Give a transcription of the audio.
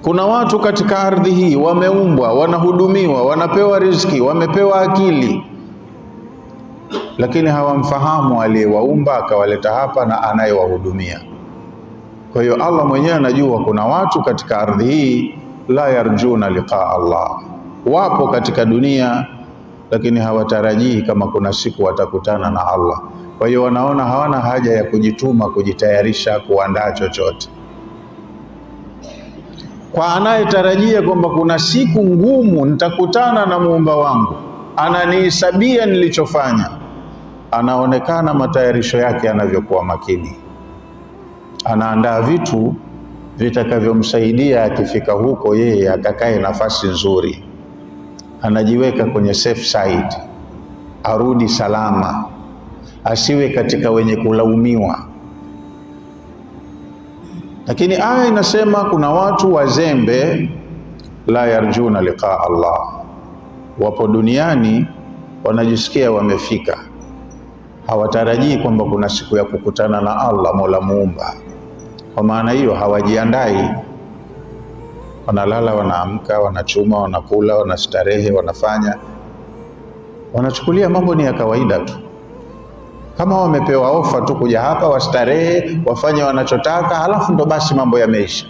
Kuna watu katika ardhi hii wameumbwa, wanahudumiwa, wanapewa riziki, wamepewa akili, lakini hawamfahamu aliyewaumba akawaleta hapa na anayewahudumia. Kwa hiyo Allah mwenyewe anajua kuna watu katika ardhi hii la yarjuna liqa Allah, wapo katika dunia lakini hawatarajii kama kuna siku watakutana na Allah. Kwa hiyo wanaona hawana haja ya kujituma, kujitayarisha, kuandaa chochote. Kwa anayetarajia kwamba kuna siku ngumu nitakutana na muumba wangu, ananihesabia nilichofanya, anaonekana matayarisho yake yanavyokuwa makini, anaandaa vitu vitakavyomsaidia akifika huko yeye akakae nafasi nzuri, anajiweka kwenye safe side, arudi salama, asiwe katika wenye kulaumiwa. Lakini aya inasema kuna watu wazembe, la yarjuna liqa Allah, wapo duniani wanajisikia wamefika, hawatarajii kwamba kuna siku ya kukutana na Allah Mola Muumba. Kwa maana hiyo hawajiandai, wanalala, wanaamka, wanachuma, wanakula, wanastarehe, wanafanya, wanachukulia mambo ni ya kawaida tu, kama wamepewa ofa tu kuja hapa wastarehe, wafanye wanachotaka, halafu ndo basi mambo yameisha.